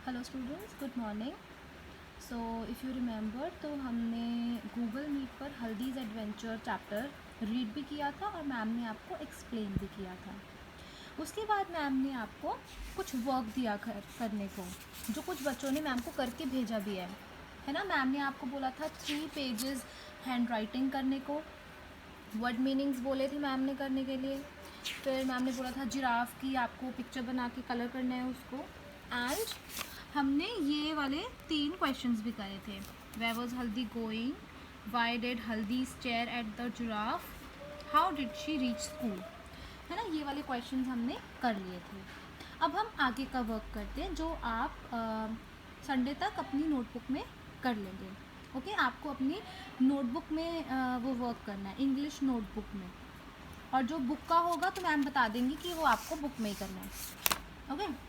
Hello students, good morning. So if you remember, तो हमने Google meet पर हल्दीज़ adventure chapter read भी किया था और मैम ने आपको एक्सप्लेन भी किया था। उसके बाद मैम ने आपको कुछ वर्क दिया करने को, जो कुछ बच्चों ने मैम को करके भेजा भी है ना। मैम ने आपको बोला था 3 पेजेस हैंड राइटिंग करने को, वर्ड मीनिंग्स बोले थे मैम ने करने के लिए। फिर मैम ने बोला था जिराफ की आपको पिक्चर बना के कलर करना है उसको। एंड हमने ये वाले 3 क्वेश्चंस भी करे थे। वेयर वाज हल्दी गोइंग, व्हाई डिड हल्दी stare at the giraffe, how did she reach school, है ना। ये वाले क्वेश्चंस हमने कर लिए थे। अब हम आगे का वर्क करते हैं, जो आप संडे तक अपनी नोटबुक में कर लेंगे। ओके, आपको अपनी नोटबुक में वो वर्क करना है, इंग्लिश नोटबुक में। और जो बुक का होगा तो मैम बता देंगी कि वो आपको बुक में ही करना है। ओके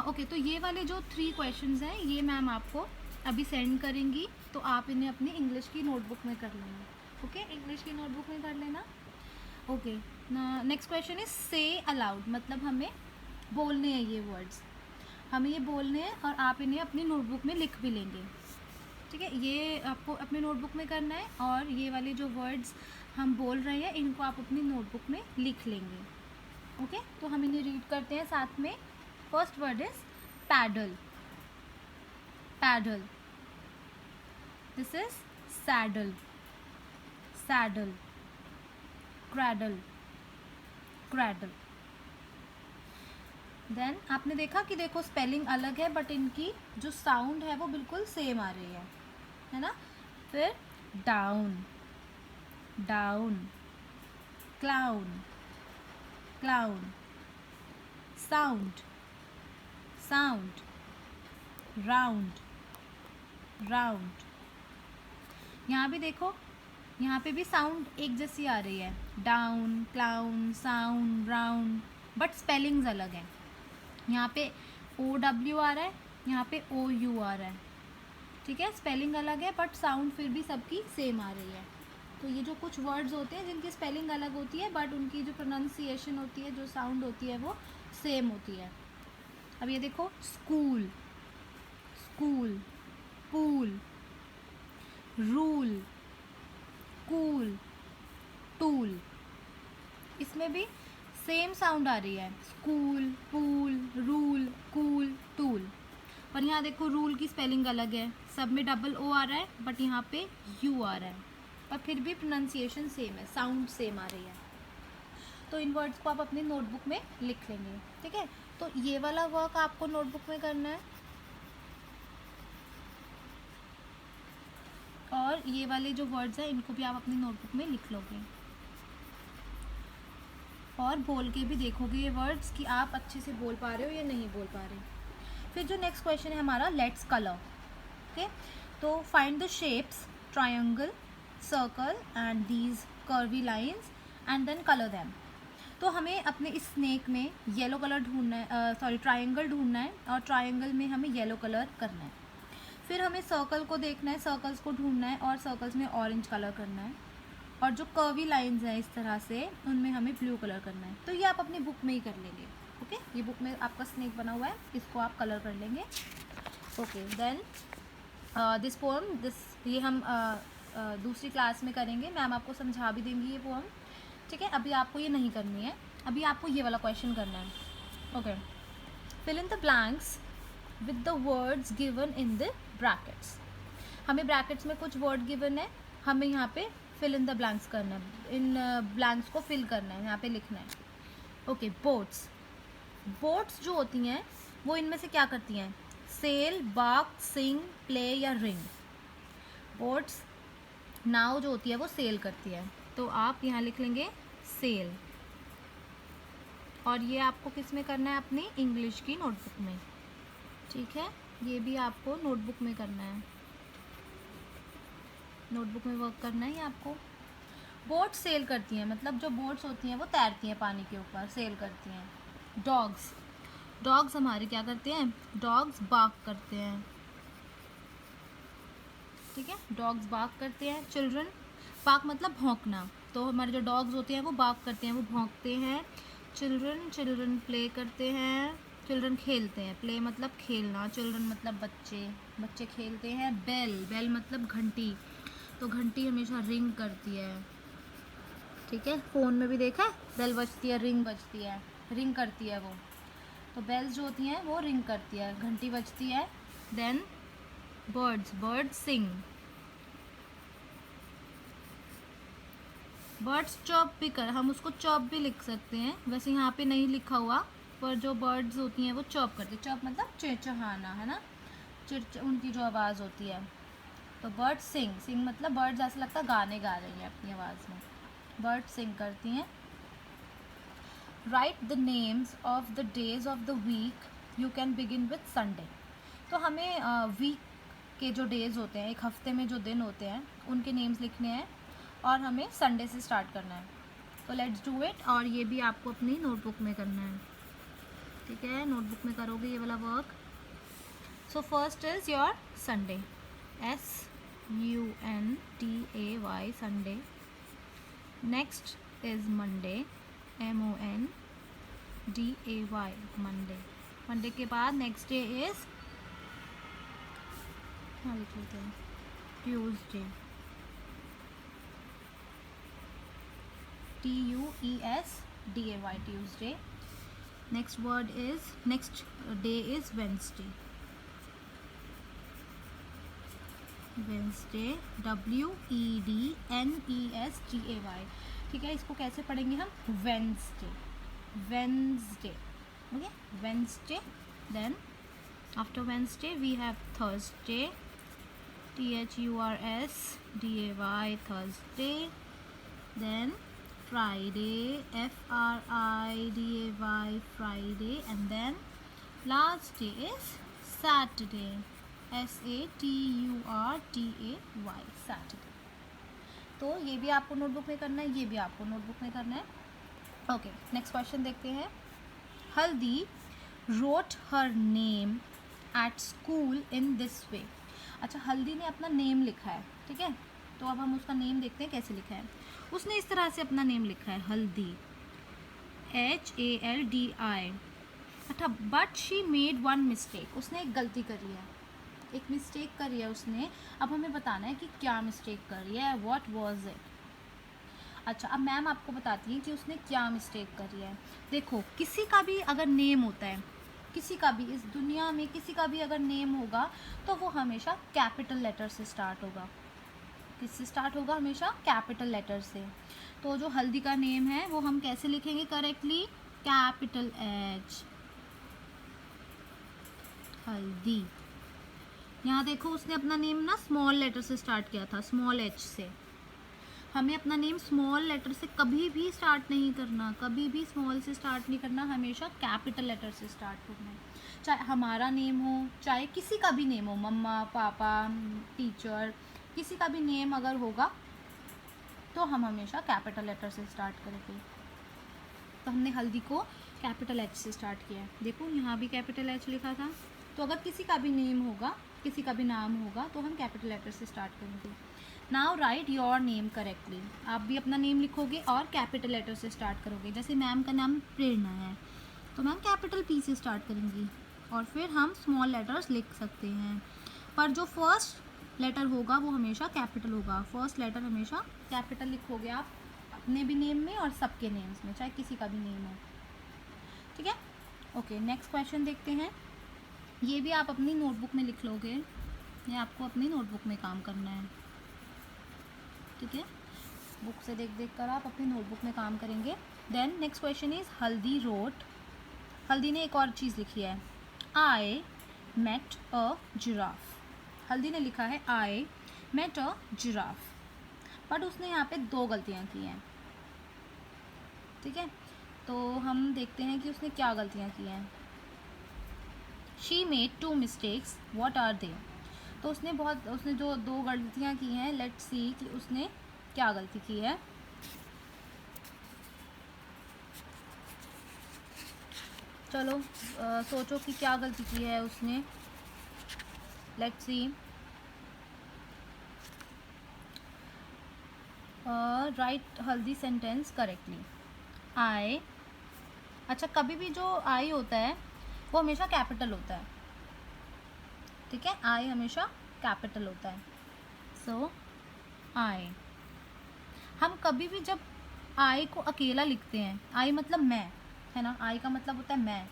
ओके, तो ये वाले जो 3 क्वेश्चंस हैं ये मैम आपको अभी सेंड करेंगी, तो आप इन्हें अपनी इंग्लिश की नोटबुक में कर लेना। ओके, इंग्लिश की नोटबुक में कर लेना। ओके, नेक्स्ट क्वेश्चन इज से अलाउड, मतलब हमें बोलने हैं ये वर्ड्स, हमें ये बोलने हैं और आप इन्हें अपनी नोटबुक में लिख भी लेंगे। ठीक है, ये आपको अपनी नोटबुक में करना है और ये वाले जो वर्ड्स हम बोल रहे हैं इनको आप अपनी नोटबुक में लिख लेंगे। ओके, तो हम इन्हें रीड करते हैं साथ में। First word is paddle, paddle. This is saddle, saddle. Cradle, cradle. Then आपने देखा कि देखो स्पेलिंग अलग है बट इनकी जो साउंड है वो बिल्कुल सेम आ रही है ना। फिर down, down. Clown, clown. Sound, sound. Round, round. यहाँ भी देखो, यहाँ पे भी साउंड एक जैसी आ रही है, down, clown, sound, round, but spellings अलग हैं। यहाँ पे OW आ रहा है, यहाँ पे OU आ रहा है। ठीक है, स्पेलिंग अलग है बट साउंड फिर भी सबकी सेम आ रही है। तो ये जो कुछ वर्ड्स होते हैं जिनकी स्पेलिंग अलग होती है बट उनकी जो प्रोनाउंसिएशन होती है, जो साउंड होती है वो सेम होती है। अब ये देखो, school, school. Pool, rule, cool, tool. इसमें भी सेम साउंड आ रही है, school, pool, rule, cool, tool. और यहाँ देखो रूल की स्पेलिंग अलग है, सब में डबल O आ रहा है बट यहाँ पे U आ रहा है, पर फिर भी प्रोनाउंसिएशन सेम है, साउंड सेम आ रही है। तो इन वर्ड्स को आप अपनी नोटबुक में लिख लेंगे। ठीक है, तो ये वाला वर्क आपको नोटबुक में करना है और ये वाले जो वर्ड्स हैं इनको भी आप अपनी नोटबुक में लिख लोगे और बोल के भी देखोगे ये वर्ड्स कि आप अच्छे से बोल पा रहे हो या नहीं बोल पा रहे। फिर जो नेक्स्ट क्वेश्चन है हमारा, लेट्स कलर। ओके, तो find the shapes, triangle, circle and these curvy lines and then colour them. तो हमें अपने इस स्नेक में येलो कलर ढूंढना है, सॉरी ट्रायंगल ढूंढना है और ट्रायंगल में हमें येलो कलर करना है। फिर हमें सर्कल को देखना है, सर्कल्स को ढूंढना है और सर्कल्स में ऑरेंज कलर करना है। और जो कर्वी लाइंस हैं इस तरह से, उनमें हमें ब्लू कलर करना है। तो ये आप अपनी बुक में ही कर लेंगे। ओके, ये बुक में आपका स्नेक बना हुआ है, इसको आप कलर कर लेंगे। ओके, देन दिस पोएम, ये हम दूसरी क्लास में करेंगे, मैम आपको समझा भी देंगी ये पोएम। ठीक है, अभी आपको ये नहीं करनी है, अभी आपको ये वाला क्वेश्चन करना है। Okay, fill in the blanks with the words given in the brackets. हमें ब्रैकेट्स में कुछ वर्ड गिवन है, हमें यहाँ पे फिल इन द ब्लैंक्स करना है, इन ब्लैंक्स को फिल करना है, यहाँ पे लिखना है। ओके, बोट्स, बोट्स जो होती हैं वो इनमें से क्या करती हैं, सेल, बाक, सिंग, प्ले या रिंग। बोट्स, नाव जो होती है वो सेल करती है, तो आप यहाँ लिख लेंगे सेल। और ये आपको किस में करना है, अपनी इंग्लिश की नोटबुक में। ठीक है, ये भी आपको नोटबुक में करना है, नोटबुक में वर्क करना है ये आपको। बोट्स सेल करती हैं, मतलब जो बोट्स होती हैं वो तैरती हैं पानी के ऊपर, सेल करती हैं। डॉग्स, डॉग्स हमारे क्या करते हैं, डॉग्स बार्क करते हैं। ठीक है, डॉग्स बार्क करते हैं। चिल्ड्रन, बार्क मतलब भौंकना, तो हमारे जो डॉग्स होते हैं वो बार्क करते हैं, वो भौंकते हैं। चिल्ड्रन, चिल्ड्रन प्ले करते हैं। चिल्ड्रन खेलते हैं, प्ले मतलब खेलना, चिल्ड्रन मतलब बच्चे, बच्चे खेलते हैं। बेल, बेल मतलब घंटी, तो घंटी हमेशा रिंग करती है, ठीक है। फ़ोन में भी देखा है, बेल बजती है, रिंग बजती है, रिंग करती है वो, तो बेल्स जो होती हैं वो रिंग करती है, घंटी बजती है। देन बर्ड्स, बर्ड्स सिंग, बर्ड्स चॉप भी कर, हम उसको चॉप भी लिख सकते हैं, वैसे यहाँ पे नहीं लिखा हुआ, पर जो बर्ड्स होती हैं वो चॉप करती है। चॉप मतलब चहचहाना, है ना, उनकी जो आवाज़ होती है। तो बर्ड्स सिंग, सिंग मतलब बर्ड्स, ऐसा लगता है गाने गा रही हैं अपनी आवाज़ में, बर्ड्स सिंग करती हैं। Write the names of the days of the week, you can begin with Sunday. तो हमें वीक के जो डेज़ होते हैं, एक हफ्ते में जो दिन होते हैं, उनके नेम्स लिखने हैं और हमें संडे से स्टार्ट करना है। तो लेट्स डू इट, और ये भी आपको अपनी नोटबुक में करना है, ठीक है, नोटबुक में करोगे ये वाला work. So first is your Sunday, SUNDAY, Sunday. Next is Monday, MONDAY, Monday. Monday के बाद नेक्स्ट डे इज़, हाँ लिख लेते हैं, Tuesday, TUESDAY, Tuesday. Next word is, next day is Wednesday, Wednesday, WEDNESDAY, ठीक है। इसको कैसे पढ़ेंगे हम, Wednesday, Wednesday, okay, Wednesday. Then after Wednesday we have Thursday, THURSDAY, Thursday. Then Friday, FRIDAY, Friday. And then last day is Saturday, SATURDAY, Saturday. तो ये भी आपको नोटबुक में करना है, ये भी आपको नोटबुक में करना है। ओके, नेक्स्ट क्वेश्चन देखते हैं। Haldi wrote her name at school in this way. अच्छा, हल्दी ने अपना नेम लिखा है, ठीक है, तो अब हम उसका नेम देखते हैं कैसे लिखा है। उसने इस तरह से अपना नेम लिखा है, हल्दी, HALDI। अच्छा, but she made one mistake, उसने एक गलती करी है, एक मिस्टेक करी है उसने। अब हमें बताना है कि क्या मिस्टेक करी है, व्हाट वाज इट। अच्छा, अब मैम आपको बताती हैं कि उसने क्या मिस्टेक करी है। देखो, किसी का भी अगर नेम होता है, किसी का भी इस दुनिया में किसी का भी अगर नेम होगा तो वो हमेशा कैपिटल लेटर से स्टार्ट होगा। किससे स्टार्ट होगा, हमेशा कैपिटल लेटर से। तो जो हल्दी का नेम है वो हम कैसे लिखेंगे करेक्टली, कैपिटल H, हल्दी। यहाँ देखो, उसने अपना नेम ना स्मॉल लेटर से स्टार्ट किया था, स्मॉल H से। हमें अपना नेम स्मॉल लेटर से कभी भी स्टार्ट नहीं करना, कभी भी स्मॉल से स्टार्ट नहीं करना, हमेशा कैपिटल लेटर से स्टार्ट करना है। चाहे हमारा नेम हो, चाहे किसी का भी नेम हो, मम्मा, पापा, टीचर, किसी का भी नेम अगर होगा तो हम हमेशा कैपिटल लेटर से स्टार्ट करेंगे। तो हमने हल्दी को कैपिटल H से स्टार्ट किया है। देखो, यहाँ भी कैपिटल H लिखा था। तो अगर किसी का भी नेम होगा, किसी का भी नाम होगा, तो हम कैपिटल लेटर से स्टार्ट करेंगे। Now right your name correctly. आप भी अपना नेम लिखोगे और कैपिटल लेटर से स्टार्ट करोगे। जैसे मैम का नाम प्रेरणा है, तो मैम कैपिटल P से स्टार्ट करेंगी, और फिर हम स्मॉल लेटर्स लिख सकते हैं, पर जो फर्स्ट लेटर होगा वो हमेशा कैपिटल होगा। फर्स्ट लेटर हमेशा कैपिटल लिखोगे आप अपने भी नेम में और सबके नेम्स में, चाहे किसी का भी नेम हो, ठीक है। ओके, नेक्स्ट क्वेश्चन देखते हैं। ये भी आप अपनी नोटबुक में लिख लोगे, ये आपको अपनी नोटबुक में काम करना है, ठीक है। बुक से देख देख कर आप अपनी नोटबुक में काम करेंगे। देन नेक्स्ट क्वेश्चन इज, हल्दी रोट, हल्दी ने एक और चीज़ लिखी है, आई मेट अ जिराफ। हल्दी ने लिखा है I met a giraffe, but उसने यहाँ पे 2 गलतियाँ की हैं, ठीक है। तो हम देखते हैं कि उसने क्या गलतियाँ की हैं। She made 2 mistakes, what are they. तो उसने जो 2 गलतियाँ की हैं, लेट्स सी कि उसने क्या गलती की है। चलो सोचो कि क्या गलती की है उसने, लेट्स सी। राइट हल्दी सेंटेंस करेक्टली। आई, अच्छा, कभी भी जो आई होता है वो हमेशा कैपिटल होता है, ठीक है, आई हमेशा कैपिटल होता है। सो आई, हम कभी भी जब आई को अकेला लिखते हैं, आई मतलब मैं, है ना, आई का मतलब होता है मैं,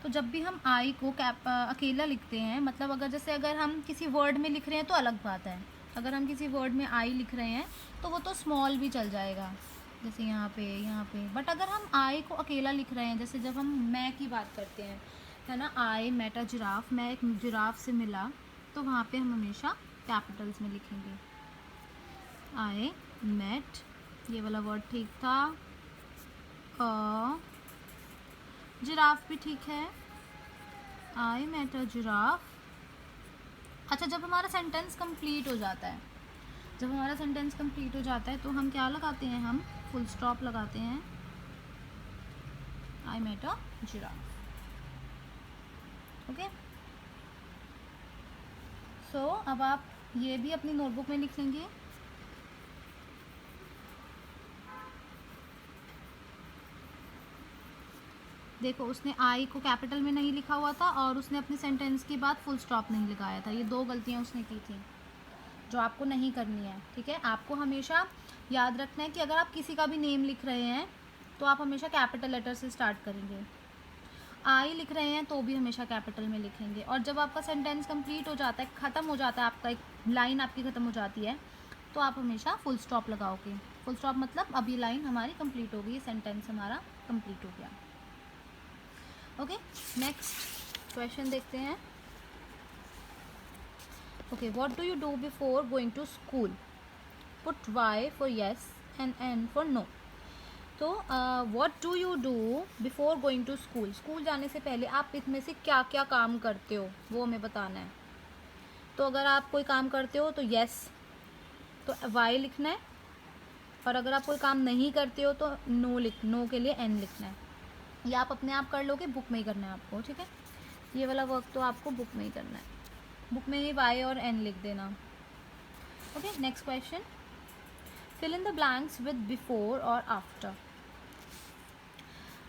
तो जब भी हम आई को अकेला लिखते हैं, मतलब अगर हम किसी वर्ड में लिख रहे हैं तो अलग बात है, अगर हम किसी वर्ड में आई लिख रहे हैं तो वो तो स्मॉल भी चल जाएगा, जैसे यहाँ पे, बट अगर हम आई को अकेला लिख रहे हैं, जैसे जब हम मैं की बात करते हैं, है ना, आई मेट अ जिराफ, मैं एक जिराफ से मिला, तो वहाँ पे हम हमेशा कैपिटल्स में लिखेंगे। आई मेट, ये वाला वर्ड ठीक था, जिराफ भी ठीक है, आई मेट अ जिराफ। अच्छा, जब हमारा सेंटेंस कंप्लीट हो जाता है, तो हम क्या लगाते हैं, हम फुल स्टॉप लगाते हैं, I met a giraffe. Okay, so अब आप ये भी अपनी नोटबुक में लिख लेंगे। देखो, उसने आई को कैपिटल में नहीं लिखा हुआ था और उसने अपने सेंटेंस के बाद फुल स्टॉप नहीं लगाया था, ये 2 गलतियाँ उसने की थी जो आपको नहीं करनी है, ठीक है। आपको हमेशा याद रखना है कि अगर आप किसी का भी नेम लिख रहे हैं तो आप हमेशा कैपिटल लेटर से स्टार्ट करेंगे, आई लिख रहे हैं तो भी हमेशा कैपिटल में लिखेंगे, और जब आपका सेंटेंस कंप्लीट हो जाता है, ख़त्म हो जाता है, आपका एक लाइन आपकी ख़त्म हो जाती है, तो आप हमेशा फुल स्टॉप लगाओगे। फुल स्टॉप मतलब अब ये लाइन हमारी कंप्लीट हो गई, ये सेंटेंस हमारा कंप्लीट हो गया। ओके, नेक्स्ट क्वेश्चन देखते हैं। Okay, what do you do before going to school? Put Y for yes and N for no. तो what do you do before going to school, school जाने से पहले आप इसमें से क्या क्या काम करते हो वो हमें बताना है। तो अगर आप कोई काम करते हो तो येस, तो वाई लिखना है, और अगर आप कोई काम नहीं करते हो तो नो के लिए एन लिखना है। ये आप अपने आप कर लोगे, बुक में ही करना है आपको, ठीक है, ये वाला वर्क तो आपको बुक में ही करना है, बुक में ही वाई और एन लिख देना। Okay, next question, fill in the blanks with before और आफ्टर।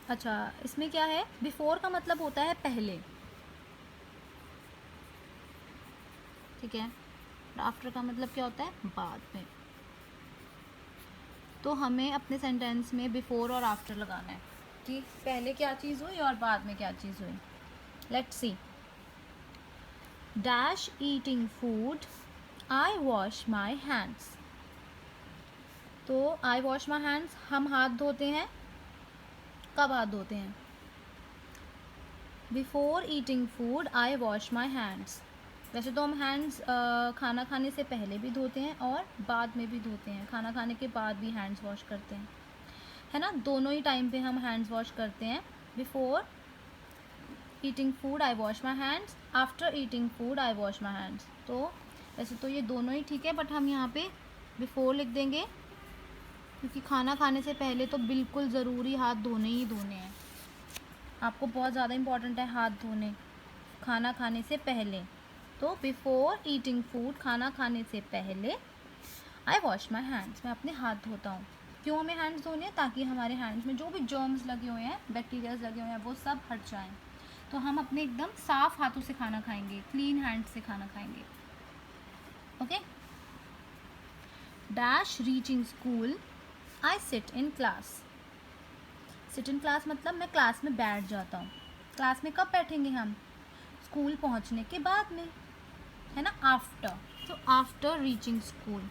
अच्छा, इसमें क्या है, बिफोर का मतलब होता है पहले, ठीक है, आफ्टर का मतलब क्या होता है, बाद में। तो हमें अपने सेंटेंस में बिफोर और आफ्टर लगाना है कि पहले क्या चीज़ हुई और बाद में क्या चीज़ हुई। Let's see, dash eating food, I wash my hands. तो आई वॉश माई हैंड्स, हम हाथ धोते हैं, कब हाथ धोते हैं, before eating food I wash my hands. वैसे तो हम हैंड्स खाना खाने से पहले भी धोते हैं और बाद में भी धोते हैं, खाना खाने के बाद भी हैंड्स वॉश करते हैं, है ना, दोनों ही टाइम पे हम हैंड्स वॉश करते हैं। Before eating food I wash my hands, after eating food I wash my hands. तो वैसे तो ये दोनों ही ठीक है, बट हम यहाँ पे बिफोर लिख देंगे क्योंकि खाना खाने से पहले तो बिल्कुल ज़रूरी हाथ धोने ही धोने हैं, आपको बहुत ज़्यादा इम्पॉर्टेंट है हाथ धोने खाना खाने से पहले। तो बिफोर ईटिंग फूड, खाना खाने से पहले, आई वॉश माई हैंड्स, मैं अपने हाथ धोता हूँ। क्यों हमें हैंड्स धोने हैं, ताकि हमारे हैंड्स में जो भी जर्म्स लगे हुए हैं, बैक्टीरियाज लगे हुए हैं, वो सब हट जाएं। तो हम अपने एकदम साफ हाथों से खाना खाएंगे, क्लीन हैंड से खाना खाएंगे। Okay, dash reaching school, I sit in class. Sit in class मतलब मैं क्लास में बैठ जाता हूँ। क्लास में कब बैठेंगे हम, स्कूल पहुँचने के बाद में, है ना, आफ्टर। तो after reaching school,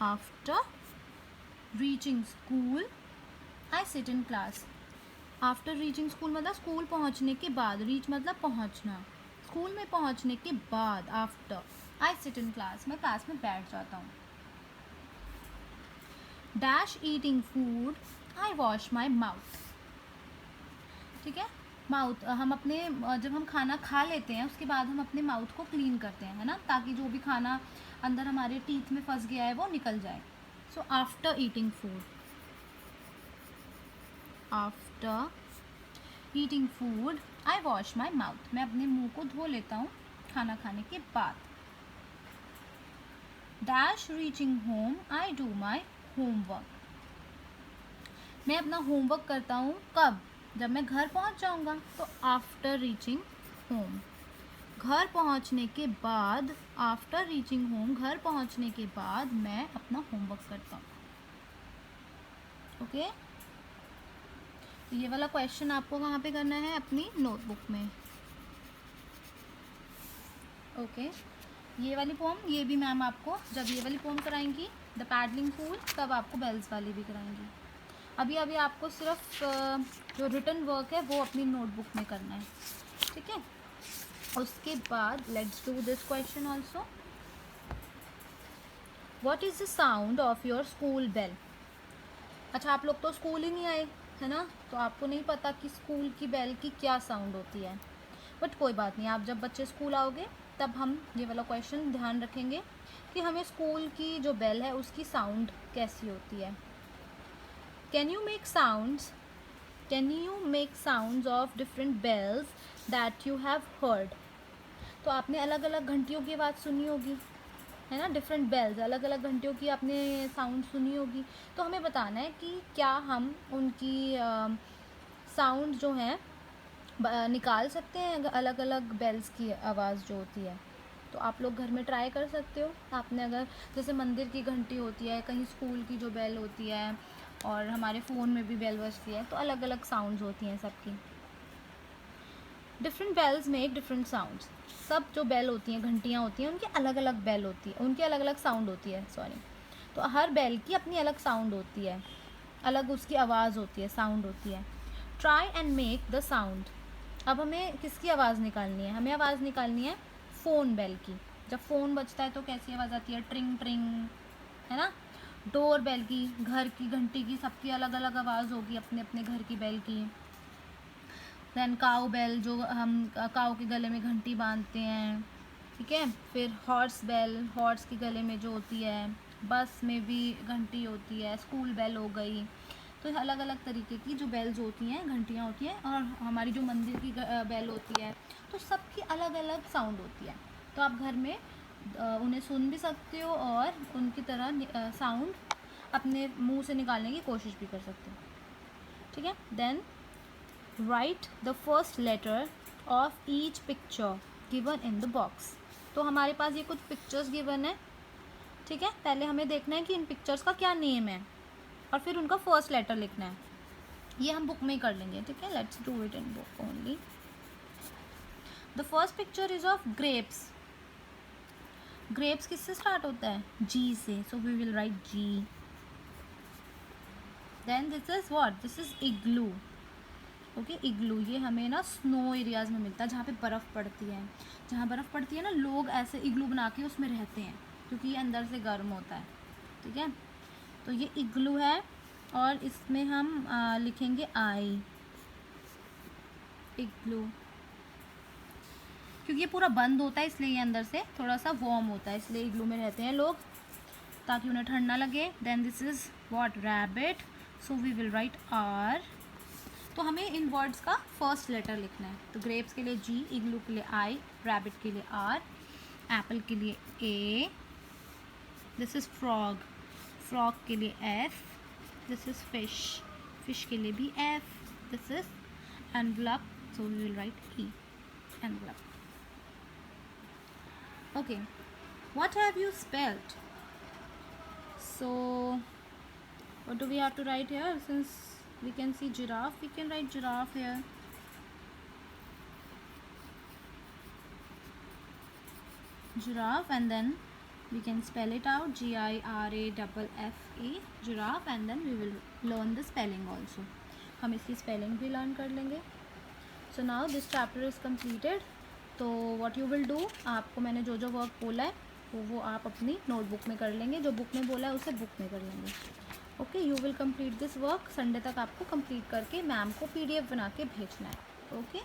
after reaching school I sit in class. After reaching school मतलब स्कूल पहुंचने के बाद, रीच मतलब पहुंचना, स्कूल में पहुंचने के बाद, after I sit in class, मैं क्लास में बैठ जाता हूँ। Dash eating food, I wash my mouth. ठीक है, माउथ हम अपने जब हम खाना खा लेते हैं उसके बाद हम अपने माउथ को क्लीन करते हैं, है ना, ताकि जो भी खाना अंदर हमारे टीथ में फंस गया है वो निकल जाए। So after eating food, after eating food I wash my mouth, मैं अपने मुंह को धो लेता हूँ खाना खाने के बाद। Dash reaching home, I do my homework, मैं अपना होमवर्क करता हूँ कब, जब मैं घर पहुंच जाऊंगा तो आफ्टर रीचिंग होम। घर पहुंचने के बाद, आफ्टर रीचिंग होम, घर पहुंचने के बाद मैं अपना होमवर्क करता हूँ। ओके, तो ये वाला क्वेश्चन आपको कहाँ पे करना है? अपनी नोटबुक में। ओके, ये वाली पोम, ये भी मैम आपको जब ये वाली पोम कराएंगी द पैडलिंग पूल, तब आपको बेल्स वाली भी कराएंगी। अभी अभी आपको सिर्फ जो रिटन वर्क है वो अपनी नोटबुक में करना है, ठीक है। उसके बाद let's do this question also. What is the sound of your school bell? अच्छा, आप लोग तो स्कूल ही नहीं आए, है ना, तो आपको नहीं पता कि स्कूल की बेल की क्या साउंड होती है। बट कोई बात नहीं, आप जब बच्चे स्कूल आओगे तब हम ये वाला क्वेश्चन ध्यान रखेंगे कि हमें स्कूल की जो बेल है उसकी साउंड कैसी होती है। Can you make sounds of different bells that you have heard? तो आपने अलग अलग घंटियों की आवाज़ सुनी होगी, है ना, डिफरेंट बेल्स, अलग अलग घंटियों की आपने साउंड सुनी होगी। तो हमें बताना है कि क्या हम उनकी साउंड जो है निकाल सकते हैं, अलग अलग बेल्स की आवाज़ जो होती है। तो आप लोग घर में ट्राई कर सकते हो। आपने अगर जैसे मंदिर की घंटी होती है, कहीं स्कूल की जो बेल होती है, और हमारे फ़ोन में भी बेल बजती है, तो अलग अलग साउंड्स होती हैं सबकी। Different bells make different sounds. सब जो बेल होती हैं, घंटियाँ होती हैं, उनकी अलग अलग बेल होती है, उनकी अलग अलग साउंड होती है, सॉरी। तो हर बेल की अपनी अलग साउंड होती है, अलग उसकी आवाज़ होती है, साउंड होती है। Try and make the sound. अब हमें किसकी आवाज़ निकालनी है? हमें आवाज़ निकालनी है फ़ोन बेल की। जब फ़ोन बजता है तो कैसी आवाज़ आती है? ट्रिंग ट्रिंग, है ना। डोर बेल की, घर की घंटी की, सबकी अलग अलग आवाज़ होगी अपने अपने घर की बेल की। दैन काऊ बेल, जो हम काऊ के गले में घंटी बांधते हैं, ठीक है। फिर हॉर्स बेल, हॉर्स के गले में जो होती है। बस में भी घंटी होती है। स्कूल बेल हो गई। तो अलग अलग तरीके की जो बेल्स होती हैं, घंटियाँ होती हैं। और हमारी जो मंदिर की बेल होती है, तो सबकी अलग अलग साउंड होती है। तो आप घर में उन्हें सुन भी सकते हो और उनकी तरह साउंड अपने मुंह से निकालने की कोशिश भी कर सकते हो, ठीक है। Then write the first letter of each picture given in the box. तो हमारे पास ये कुछ पिक्चर्स गिवन है, ठीक है। पहले हमें देखना है कि इन पिक्चर्स का क्या नेम है, और फिर उनका फर्स्ट लेटर लिखना है। ये हम बुक में ही कर लेंगे, ठीक है। Let's do it in book only. The first picture is of grapes. Grapes किससे स्टार्ट होता है? जी से, so we will write G. Then this is what? This is igloo. Okay, igloo ये हमें ना स्नो एरियाज़ में मिलता है, जहाँ पे बर्फ़ पड़ती है। जहाँ बर्फ़ पड़ती है ना, लोग ऐसे इग्लू बना के उसमें रहते हैं, क्योंकि ये अंदर से गर्म होता है, ठीक है। तो ये इग्लू है, और इसमें हम लिखेंगे आई, इग्लू। क्योंकि ये पूरा बंद होता है, इसलिए ये अंदर से थोड़ा सा वार्म होता है, इसलिए इग्लू में रहते हैं लोग, ताकि उन्हें ठंड ना लगे। Then this is what? Rabbit, so we will write R. तो हमें इन वर्ड्स का फर्स्ट लेटर लिखना है। तो ग्रेप्स के लिए जी, इग्लू के लिए आई, रैबिट के लिए आर, एप्पल के लिए A, this is frog, frog के लिए F, this is fish, fish के लिए भी F, this is envelope, so we will write E, envelope. Okay, what have you spelled? So what do we have to write here? Since we can see giraffe, we can write giraffe here. Giraffe, and then we can spell it out, G-I-R-A-F-F-E, giraffe, and then we will learn the spelling also. हम इसकी spelling भी learn कर लेंगे. So now this chapter is completed. तो what you will do, आपको मैंने जो जो वर्क बोला है वो आप अपनी नोटबुक में कर लेंगे, जो बुक में बोला है उसे बुक में कर लेंगे। Okay, you will complete this work. Sunday तक आपको कंप्लीट करके मैम को PDF बना के भेजना है। ओके।